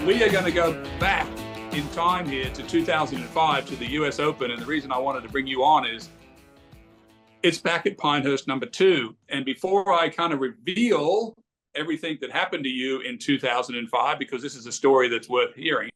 we are going to go back in time here to 2005 to the US Open. And the reason I wanted to bring you on is it's back at Pinehurst #2. And before I kind of reveal everything that happened to you in 2005, because this is a story that's worth hearing,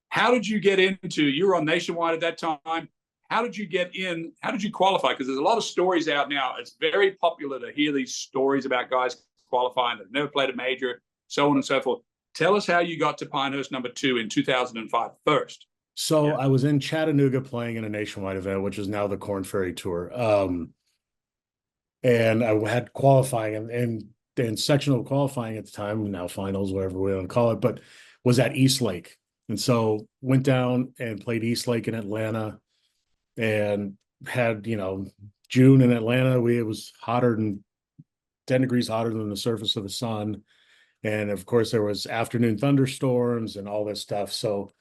how did you get into, you were on Nationwide at that time. How did you get in? How did you qualify? Because there's a lot of stories out now. It's very popular to hear these stories about guys qualifying that never played a major, so on and so forth. Tell us how you got to Pinehurst #2 in 2005 first. So I was in Chattanooga playing in a Nationwide event, which is now the Corn Ferry Tour. And I had qualifying and sectional qualifying at the time, now finals, whatever we want to call it, but was at East Lake. And so went down and played East Lake in Atlanta and had, June in Atlanta, it was hotter than 10 degrees hotter than the surface of the sun. And of course, there was afternoon thunderstorms and all this stuff. So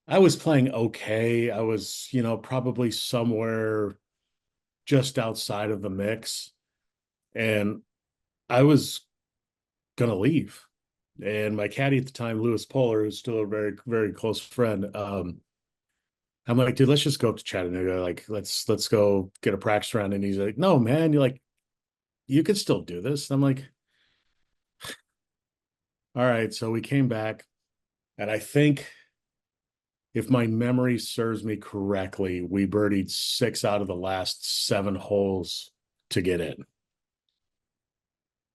I was playing okay. I was, probably somewhere just outside of the mix. And I was going to leave. And my caddy at the time, Lewis Poehler, who's still a very, very close friend, I'm like, dude, let's just go up to Chattanooga. Like, let's go get a practice round. And he's like, no, man, you could still do this. And I'm like, all right. So we came back, and I think, if my memory serves me correctly, we birdied 6 out of the last 7 holes to get in.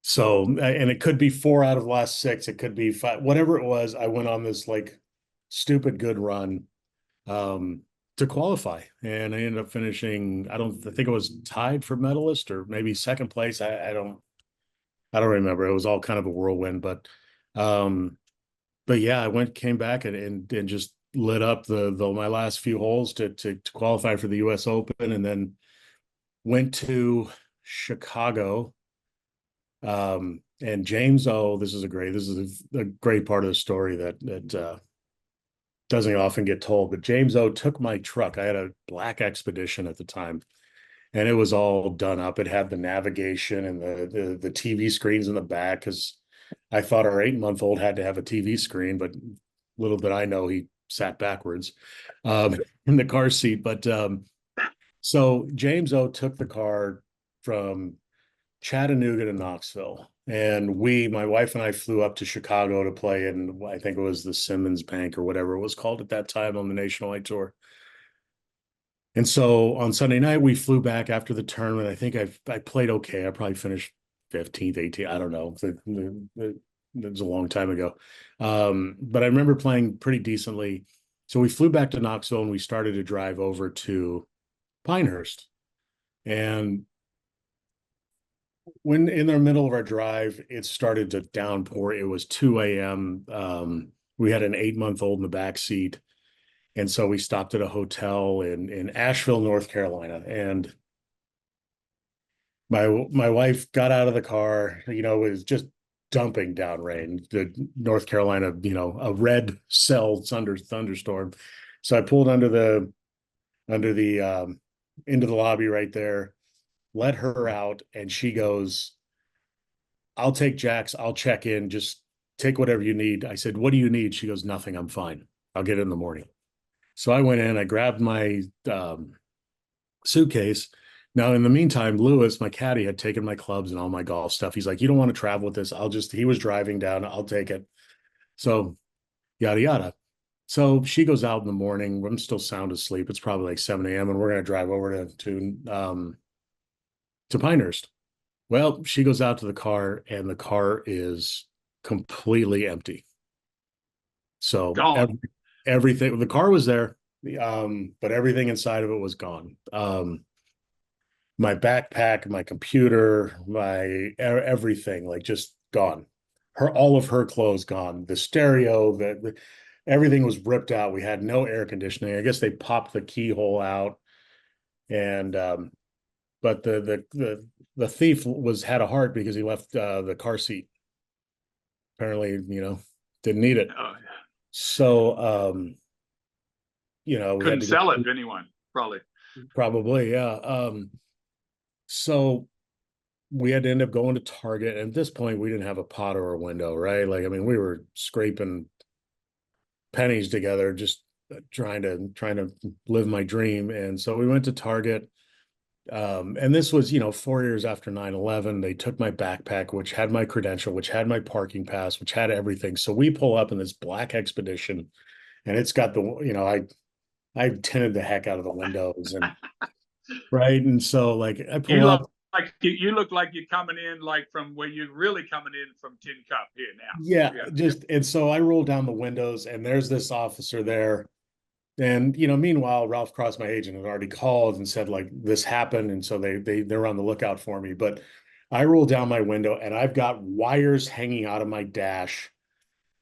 So, and it could be 4 out of the last 6. It could be 5, whatever it was. I went on this stupid good run to qualify, and I ended up finishing. I think it was tied for medalist or maybe second place. I don't remember. It was all kind of a whirlwind, but yeah, I came back and just lit up my last few holes to qualify for the US Open, and then went to Chicago. And James O, this is a great part of the story that doesn't often get told, but James O took my truck. I had a black Expedition at the time, and it was all done up. It had the navigation and the TV screens in the back, because I thought our 8-month-old had to have a TV screen, but little did I know he sat backwards in the car seat. But so James O took the car from Chattanooga to Knoxville, and my wife and I flew up to Chicago to play in, I think it was the Simmons Bank or whatever it was called at that time on the Nationwide Tour. And so on Sunday night, we flew back after the tournament. I think I played okay. I probably finished 15th, 18th. I don't know. It was a long time ago. But I remember playing pretty decently. So we flew back to Knoxville, and we started to drive over to Pinehurst. And when in the middle of our drive, it started to downpour. It was 2 a.m. We had an 8-month-old in the back seat. And so we stopped at a hotel in Asheville, North Carolina. And my wife got out of the car, it was just dumping down rain, the North Carolina, a red cell thunderstorm. So I pulled into the lobby right there, let her out, and she goes, I'll take Jax, I'll check in, just take whatever you need. I said, what do you need? She goes, nothing, I'm fine. I'll get it in the morning. So I went in, I grabbed my suitcase. Now, in the meantime, Lewis, my caddy, had taken my clubs and all my golf stuff. He's like, you don't want to travel with this. he was driving down, I'll take it. So yada, yada. So she goes out in the morning. I'm still sound asleep. It's probably like 7 a.m. and we're going to drive over to Pinehurst. Well, she goes out to the car, and the car is completely empty. So everything, the car was there, but everything inside of it was gone. My backpack, my computer, my everything, just gone. All of her clothes gone. The stereo, everything was ripped out. We had no air conditioning. I guess they popped the keyhole out, and but the thief had a heart, because he left the car seat. Apparently, didn't need it. Oh, yeah. So we couldn't sell it to anyone, probably. Yeah. So we had to end up going to Target. And at this point, we didn't have a pot or a window, right? Like, I mean, we were scraping pennies together, just trying to live my dream. And so we went to Target. And this was, 4 years after 9/11. They took my backpack, which had my credential, which had my parking pass, which had everything. So we pull up in this black Expedition, and it's got I tinted the heck out of the windows, and right. And so like I You pull up. look you look like you're coming in like from where you're really coming in from Tin Cup here Yeah, now. Yeah. just and so I roll down the windows, and there's this officer there. And meanwhile, Ralph Cross, my agent, had already called and said like this happened, and so they're on the lookout for me. But I roll down my window, and I've got wires hanging out of my dash,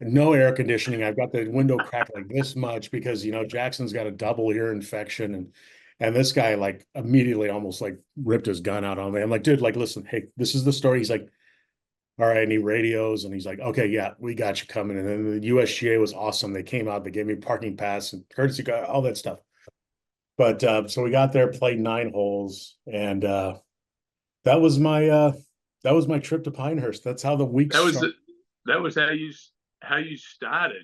no air conditioning. I've got the window cracked like this much because Jackson's got a double ear infection, and this guy like immediately almost like ripped his gun out on me. I'm like, dude, like, listen, hey, this is the story. He's like, all right, and he radios, and he's like, okay, yeah, we got you coming. And then the USGA was awesome. They came out, they gave me a parking pass and courtesy car, all that stuff. But so we got there, played 9 holes, and that was my that was my trip to Pinehurst. That's how the week That was started. that was how you started.